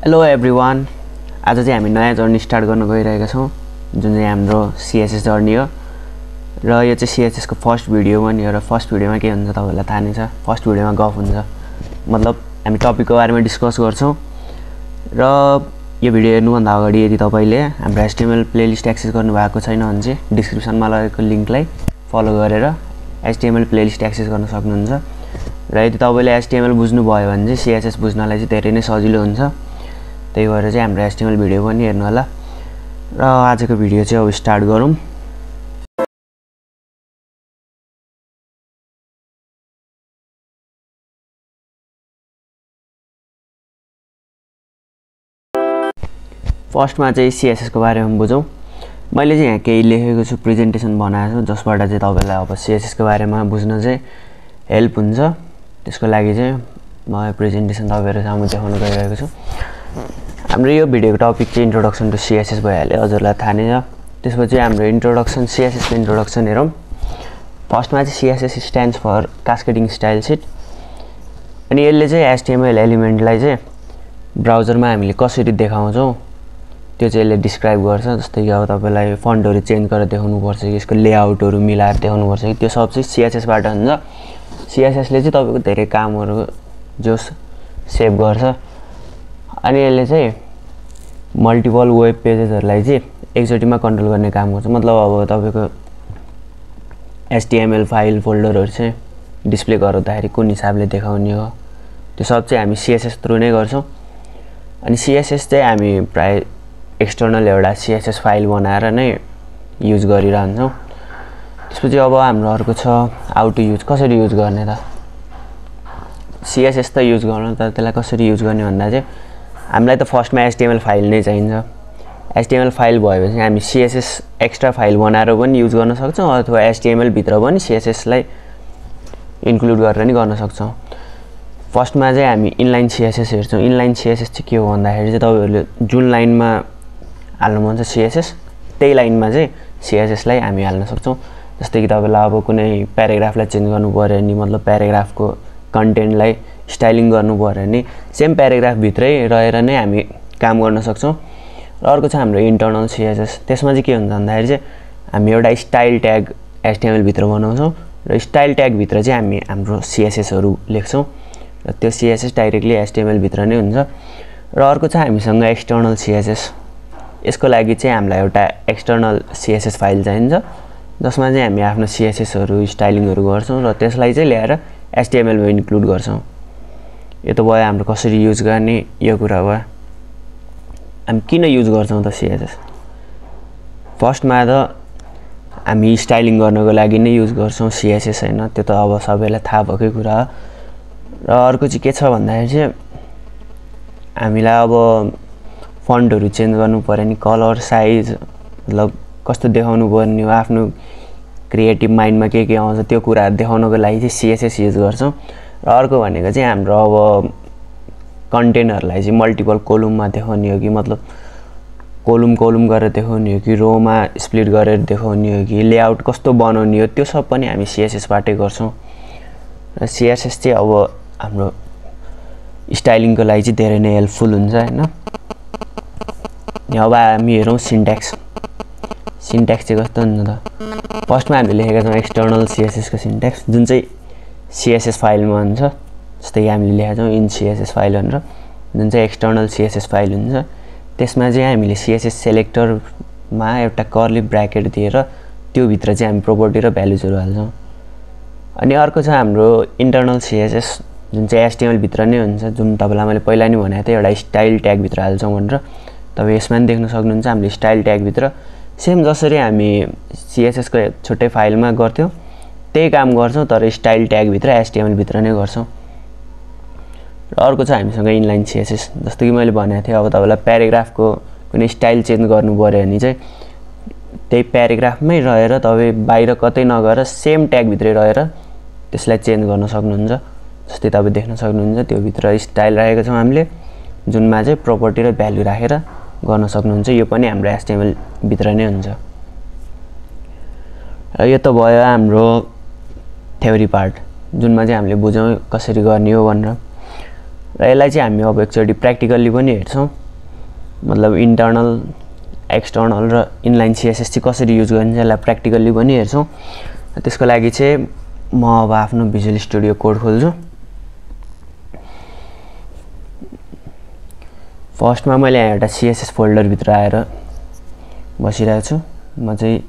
Hello everyone. आज चाहिँ हामी नयाँ जर्नी स्टार्ट गर्न गइरहेका छौँ जुन चाहिँ हाम्रो सीएसएस जर्नी हो र यो चाहिँ सीएसएस को फर्स्ट भिडियो पनि हो र फर्स्ट भिडियोमा के हुन्छ तपाईहरुलाई थाहा नै छ। फर्स्ट भिडियोमा गफ हुन्छ, मतलब हामी टपिकको बारेमा डिस्कस गर्छौँ र यो भिडियो हेर्नुभन्दा अगाडि यदि तपाईले हाम्रो HTML प्लेलिस्ट एक्सेस गर्नु भएको छैन भने चाहिँ डिस्क्रिप्सनमा लगेको लिंकलाई फलो गरेर HTML प्लेलिस्ट एक्सेस गर्न सक्नुहुन्छ र यदि तपाईले HTML बुझ्नु भयो भने चाहिँ सीएसएस बुझ्नलाई चाहिँ धेरै नै सजिलो हुन्छ। त्यही भएर चाहिँ हाम्रो HTML भिडियो पनि हेर्नु होला र आजको भिडियो चाहिँ अब स्टार्ट गरौँ। फर्स्टमा चाहिँ सीएसएस को बारेमा बुझौँ। मैले चाहिँ यहाँ केही लेखेको छु, प्रेजेन्टेसन बनाएको छु जसबाट चाहिँ तपाईलाई अब सीएसएस को बारेमा बुझ्न चाहिँ हेल्प हुन्छ। त्यसको लागि चाहिँ म प्रेजेन्टेसन तपाईहरु सामु देखाउन गइरहेको छु। हाम्रो यो भिडियोको टपिक चाहिँ इन्ट्रोडक्सन टु सीएसएस भइहाल्यो, हजुरलाई थाहा नै छ। त्यसपछि हाम्रो इन्ट्रोडक्सन सीएसएस को इन्ट्रोडक्सन हेरौँ। फर्स्टमा चाहिँ CSS stands for cascading style sheet. अनि यसले चाहिँ HTML एलिमेन्टलाई चाहिँ ब्राउजरमा हामीले कसरी देखाउँछौँ त्यो चाहिँ यसले डिस्क्राइब गर्छ। जस्तै कि अब तपाईलाई फन्टहरु चेन्ज गरेर देखाउनु पर्छ कि यसको लेआउटहरु मिलाएर देखाउनु पर्छ कि त्यो सब चाहिँ सीएसएस बाट हुन्छ। सीएसएस ले चाहिँ तपाईको धेरै कामहरु जो सेभ गर्छ। अनि यसले चाहिँ मल्टिपल वेब पेजेसहरुलाई चाहिँ एकचोटीमा कन्ट्रोल गर्ने काम गर्छ। मतलब अब तपाईको HTML फाइल फोल्डरहरु चाहिँ डिस्प्ले गराउँदाखेरि कुन हिसाबले देखाउने हो त्यो सब चाहिँ हामी सीएसएस थ्रु नै गर्छौं। अनि सीएसएस चाहिँ हामी प्राय एक्सटर्नल एउटा सीएसएस फाइल बनाएर नै युज गरिरहन्छौं। त्यसपछि अब हाम्रो अर्को छ हाउ टु युज, कसरी युज गर्ने त। सीएसएस त युज गर्न त त्यसलाई कसरी युज गर्ने भन्दा चाहिँ हामीलाई त फर्स्टमा HTML फाइल नै चाहिन्छ। HTML फाइल भएपछि हामी CSS एक्स्ट्रा फाइल बनाएर पनि युज गर्न सक्छौं अथवा HTML भित्र पनि CSS लाई इन्क्लुड गरेर नि गर्न सक्छौं। फर्स्टमा चाहिँ हामी इनलाइन CSS हेर्छौं। इनलाइन CSS चाहिँ के हो भन्दाखेरि चाहिँ तपाईहरुले जुन लाइनमा हाल्नु मन छ CSS त्यही लाइनमा चाहिँ CSS लाई हामी हाल्न सक्छौं। जस्तै कि तपाईलाई अब कुनै प्याराग्राफलाई चेन्ज गर्नु पर्यो नि, मतलब प्याराग्राफको कन्टेन्टलाई स्टाइलिङ गर्नु पर्यो नि सेम प्याराग्राफ भित्रै रहेर नै हामी काम गर्न सक्छौं। र अर्को छ हाम्रो इन्टरनल CSS। त्यसमा चाहिँ के हुन्छ भन्दाखेरि चाहिँ हामी एउटा स्टाइल ट्याग HTML भित्र बनाउँछौं र स्टाइल ट्याग भित्र चाहिँ हामी हाम्रो CSS हरु लेख्छौं र त्यो CSS डाइरेक्टली HTML भित्र नै हुन्छ। र अर्को छ हामीसँग एक्सटर्नल CSS। यसको लागि चाहिँ हामीलाई एउटा एक्सटर्नल CSS फाइल चाहिन्छ जसमा चाहिँ हामी आफ्नो CSS हरु स्टाइलिङ हरु गर्छौं र त्यसलाई चाहिँ ल्याएर HTML मा इन्क्लुड गर्छौं। यो त भयो हाम्रो कसरी युज गर्ने यो कुरा भयो। हामी किन युज गर्छौं त CSS? फर्स्टमा त हामी स्टाइलिङ गर्नको लागि नै युज गर्छौं CSS हैन, त्यो त अब सबैलाई थाहा भएकै कुरा हो। र अर्को चाहिँ के छ भन्दाखेरि चाहिँ हामीलाई अब फन्टहरु चेन्ज गर्नु पर्यो नि, कलर साइज मतलब कस्तो देखाउनु पर्ने हो, आफ्नो क्रिएटिभ माइन्डमा के आउँछ त्यो कुराहरु देखाउनको लागि चाहिँ CSS युज गर्छौं। र अर्को भनेको चाहिँ हाम्रो अब कन्टेन्टहरुलाई चाहिँ मल्टिपल कोलममा देखाउने हो कि मतलब कोलम गरेर देखाउने हो कि रोमा स्प्लिट गरेर देखाउने हो कि लेआउट कस्तो बनाउने हो त्यो सब पनि हामी CSS बाटै गर्छौं। र CSS चाहिँ अब हाम्रो स्टाइलिङको लागि चाहिँ धेरै नै हेल्पफुल हुन्छ हैन। अब हामी हेरौं सिन्ट्याक्स। सिन्ट्याक्स चाहिँ कस्तो हुन्छ त। फर्स्टमा हामीले लेखेका छौं एक्सटर्नल CSS को सिन्ट्याक्स जुन चाहिँ CSS फाइलमा हुन्छ। जस्तै हामीले लेखेका छौं इन CSS फाइल भनेर जुन चाहिँ एक्सटर्नल CSS फाइल हुन्छ। त्यसमा चाहिँ हामीले CSS सेलेक्टरमा एउटा कर्ली ब्र्याकेट दिएर त्यो भित्र चाहिँ हामी प्रोपर्टी र भ्यालुजहरु हाल्छौं। अनि अर्को छ हाम्रो इन्टरनल CSS जुन चाहिँ HTML भित्र नै हुन्छ, जुन तपाईलाई मैले पहिला नै भनेको थिएँ एउटा स्टाइल ट्याग भित्र हाल्छौं भनेर। तपाई यसमा पनि देख्न सक्नुहुन्छ हामीले स्टाइल ट्याग भित्र सेम जसरी हामी CSS को छुट्टै फाइलमा गर्थ्यौं त्यही काम गर्छौं तर स्टाइल ट्याग भित्र HTML भित्र नै गर्छौं। र अर्को छ हामीसँग इनलाइन CSS। जस्तो कि मैले भनेको थिएँ अब तपाईलाई प्याराग्राफको कुनै स्टाइल चेन्ज गर्नु पर्यो भने चाहिँ त्यही प्याराग्राफमै रहेर तपाई बाहिर कतै नगएर सेम ट्याग भित्रै रहेर त्यसलाई चेन्ज गर्न सक्नुहुन्छ। जस्तै तपाई देख्न सक्नुहुन्छ त्यो भित्र स्टाइल राखेको छौं हामीले जुनमा चाहिँ प्रोपर्टी र भ्यालु राखेर गर्न सक्नुहुन्छ। यो पनि हाम्रो HTML भित्र नै हुन्छ। र यो त भयो हाम्रो थ्योरी पार्ट जुनमा चाहिँ हामीले बुझौं कसरी गर्ने हो भनेर। र यसलाई चाहिँ हामी अब एकचोटि प्र्याक्टिकल्ली पनि हेर्छौँ मतलब इन्टर्नल एक्सटर्नल र इनलाइन CSS चाहिँ कसरी युज गरिन्छ यसलाई प्र्याक्टिकल्ली पनि हेर्छौँ। त्यसको लागि चाहिँ म अब आफ्नो भिजुअल स्टुडियो कोड खोल्छु। फर्स्टमा मैले यहाँ एउटा CSS फोल्डरभित्र आएर बसिरहेको छु। म चाहिँ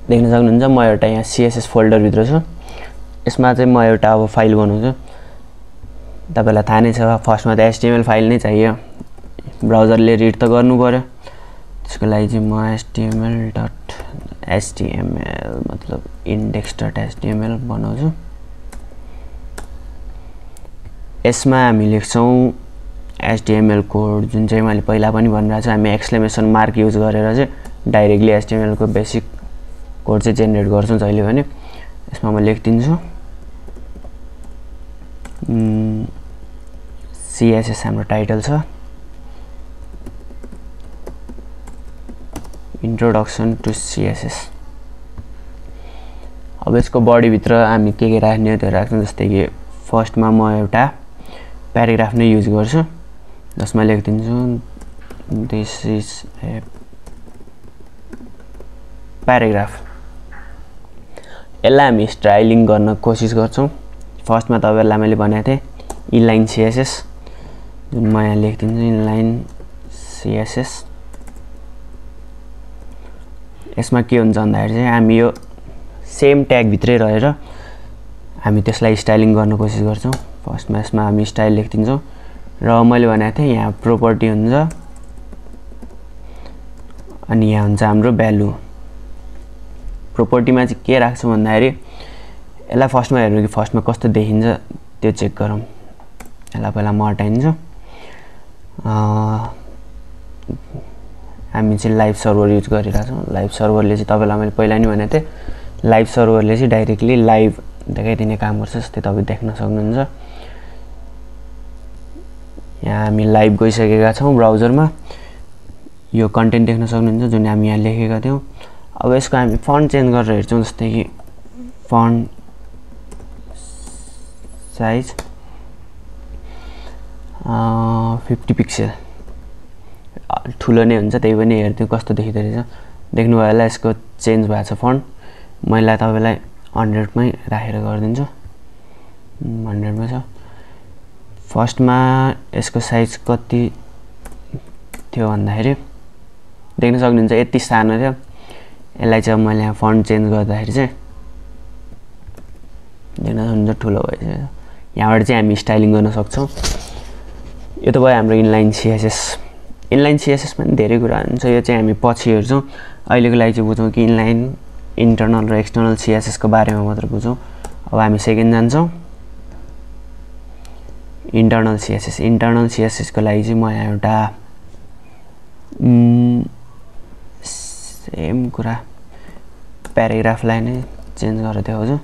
देख्न सक्नुहुन्छ म एउटा यहाँ CSS फोल्डरभित्र छु। यसमा चाहिँ म एउटा अब फाइल बनाउँछु। तपाईलाई थाहा नै छ फर्स्टमा त HTML फाइल नै चाहियो, ब्राउजरले रिड त गर्नु पर्यो। त्यसको लागि चाहिँ म HTML मतलब index.html बनाउँछु। यसमा हामी लेख्छौँ HTML कोड, जुन चाहिँ मैले पहिला पनि भनिरहेको छु हामी एक्सक्लेमेसन मार्क युज गरेर चाहिँ डाइरेक्टली HTML को बेसिक कोड चाहिँ जेनेरेट गर्छौँ जहिले पनि। यसमा म लेख्दिन्छु CSS हाम्रो टाइटल छ, इन्ट्रोडक्सन टु CSS। अब यसको बडी भित्र हामी के राख्ने त्यो राख्छौँ। जस्तै कि फर्स्टमा म एउटा प्याराग्राफ नै युज गर्छु, जसमा लेख्दिन्छु दिस इज ए प्याराग्राफ। यसलाई हामी स्टाइलिङ गर्न कोसिस गर्छौँ। फर्स्टमा तपाईहरुलाई मैले भनेको थिएँ इनलाइन CSS, जुन म यहाँ लेख्दिन्छु इनलाइन CSS। यसमा के हुन्छ भन्दाखेरि चाहिँ हामी यो सेम ट्याग भित्रै रहेर हामी त्यसलाई स्टाइलिङ गर्न कोसिस गर्छौँ। फर्स्टमा यसमा हामी स्टाइल लेख्दिन्छौँ र मैले भनेको थिएँ यहाँ प्रोपर्टी हुन्छ अनि यहाँ हुन्छ हाम्रो भ्यालु। प्रोपर्टीमा चाहिँ के राख्छौँ भन्दाखेरि यसलाई फर्स्टमा हेर्नु कि फर्स्टमा कस्तो देखिन्छ त्यो चेक गरौँ। यसलाई पहिला म हटाइदिन्छु। हामी चाहिँ लाइभ सर्भर युज गरिरहेछौँ। लाइभ सर्भरले चाहिँ तपाईलाई मैले पहिला नि भनेको थिएँ लाइभ सर्भरले चाहिँ डाइरेक्टली लाइभ देखाइदिने काम गर्छ। जस्तै तपाईँ देख्न सक्नुहुन्छ यहाँ हामी लाइभ गइसकेका छौँ ब्राउजरमा। यो कन्टेन्ट देख्न सक्नुहुन्छ जुन हामी यहाँ लेखेका थियौँ। अब यसको हामी फन्ट चेन्ज गरेर हेर्छौँ। जस्तै कि फन्ट साइज 50 पिक्सल ठुलो नै हुन्छ, त्यही पनि हेर्दिउँ कस्तो देखिँदो रहेछ। देख्नुभयो होला यसको चेन्ज भएको छ फन्ट। मैले तपाईलाई 100 मै राखेर गरिदिन्छु। 100 मा छ। फर्स्टमा यसको साइज कति थियो भन्दाखेरि देख्न सक्नुहुन्छ यति सानो थियो। यसलाई चाहिँ मैले यहाँ फन्ट चेन्ज गर्दाखेरि चाहिँ देख्न सक्नुहुन्छ ठुलो भइसक्यो। यहाँबाट चाहिँ हामी स्टाइलिङ गर्न सक्छौँ। यो त भयो हाम्रो इनलाइन CSS। इनलाइन CSS मा पनि धेरै कुरा हुन्छ, यो चाहिँ हामी पछि हेर्छौँ। अहिलेको लागि चाहिँ बुझौँ कि इनलाइन इन्टर्नल र एक्सटर्नल CSS को बारेमा मात्र बुझौँ। अब हामी सेकेन्ड जान्छौँ इन्टर्नल CSS। इन्टर्नल CSS को लागि चाहिँ म यहाँ एउटा सेम कुरा प्याराग्राफलाई नै चेन्ज गरेर देखाउँछु।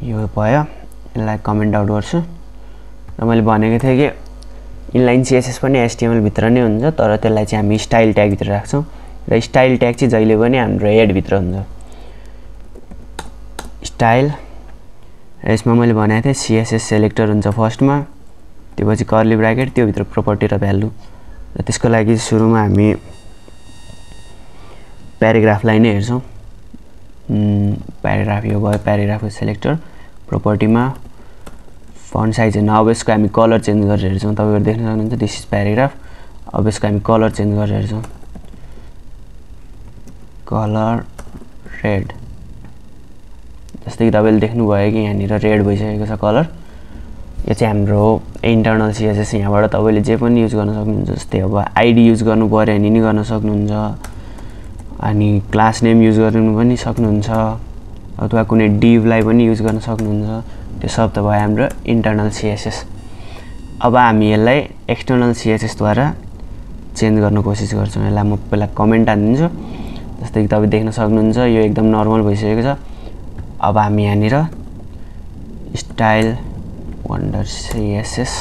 यो भयो, यसलाई कमेन्ट आउट गर्छु। र मैले भनेको थिएँ कि इनलाइन CSS पनि HTML भित्र नै हुन्छ, तर त्यसलाई चाहिँ हामी स्टाइल ट्याग भित्र राख्छौँ र स्टाइल ट्याग चाहिँ जहिले पनि हाम्रो हेड भित्र हुन्छ स्टाइल। र यसमा मैले भनेको थिएँ CSS सेलेक्टर हुन्छ फर्स्टमा, त्यो पछि कर्ली ब्राकेट, त्यो भित्र प्रोपर्टी र भ्यालु। र त्यसको लागि सुरुमा हामी प्याराग्राफलाई नै हेर्छौँ। प्याराग्राफ यो भयो प्याराग्राफको सेलेक्टर। प्रोपर्टीमा फन्ट साइज होइन, अब यसको हामी कलर चेन्ज गरेर हेर्छौँ। तपाईहरु देख्न सक्नुहुन्छ दिस इज प्याराग्राफ। अब यसको हामी कलर चेन्ज गरेर हेर्छौँ। Colour red. जस्तै कि तपाईले देख्नुभयो कि यहाँनिर रेड भइसकेको छ कलर। यो चाहिँ हाम्रो इन्टर्नल CSS। यहाँबाट तपाईले जे पनि युज गर्न सक्नुहुन्छ। जस्तै अब आइडी युज गर्नु पर्यो भने नि गर्न सक्नुहुन्छ, अनि क्लास नेम युज गर्नु पनि सक्नुहुन्छ, अथवा कुनै डिभलाई पनि युज गर्न सक्नुहुन्छ। त्यो सब त भयो हाम्रो इन्टर्नल CSS। अब हामी यसलाई एक्सटर्नल CSS द्वारा चेन्ज गर्न कोसिस गर्छौँ। यसलाई म पहिला कमेन्ट हान्दिन्छु। जस्तै कि तपाईँ देख्न सक्नुहुन्छ यो एकदम नर्मल भइसकेको छ। अब हामी यहाँनिर स्टाइल वन्डर CSS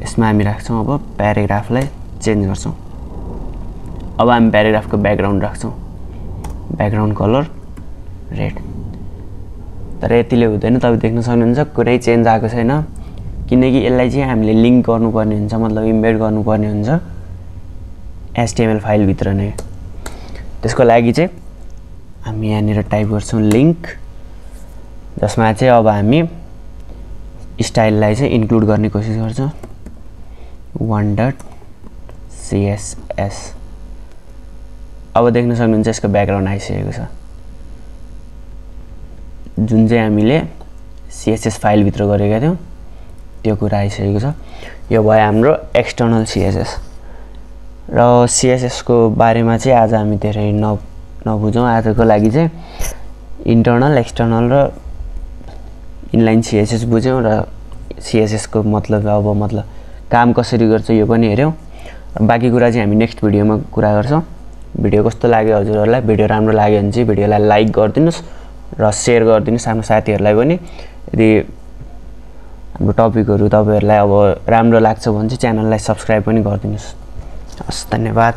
यसमा हामी राख्छौँ। अब प्याराग्राफलाई चेन्ज गर्छौँ। अब हामी प्याराग्राफको ब्याकग्राउन्ड राख्छौँ। Background colour red. तर यतिले हुँदैन, तपाईँ देख्न सक्नुहुन्छ कुनै चेन्ज आएको छैन, किनकि यसलाई चाहिँ हामीले लिङ्क गर्नुपर्ने हुन्छ, मतलब इम्बेड गर्नुपर्ने हुन्छ HTML फाइलभित्र नै। त्यसको लागि चाहिँ हामी यहाँनिर टाइप गर्छौँ लिङ्क, जसमा चाहिँ अब हामी स्टाइललाई चाहिँ इन्क्लुड गर्ने कोसिस गर्छौँ 1.css। अब देख्न सक्नुहुन्छ यसको ब्याकग्राउन्ड आइसकेको छ, जुन चाहिँ हामीले CSS फाइलभित्र गरेका थियौँ त्यो कुरा आइसकेको छ। यो भयो हाम्रो एक्सटर्नल CSS। र CSS को बारेमा चाहिँ आज हामी धेरै नबुझौँ। आजको लागि चाहिँ इन्टर्नल, एक्सटर्नल र इनलाइन CSS बुझ्यौँ र CSS को मतलब काम कसरी गर्छ यो पनि हेऱ्यौँ। बाँकी कुरा चाहिँ हामी नेक्स्ट भिडियोमा कुरा गर्छौँ। भिडियो कस्तो लाग्यो हजुरहरूलाई? भिडियो राम्रो लाग्यो भने चाहिँ भिडियोलाई लाइक गरिदिनुहोस् र सेयर गरिदिनुहोस् आफ्नो साथीहरूलाई पनि। यदि हाम्रो टपिकहरू तपाईँहरूलाई अब राम्रो लाग्छ भने चाहिँ च्यानललाई सब्सक्राइब पनि गरिदिनुहोस्। हस्, धन्यवाद।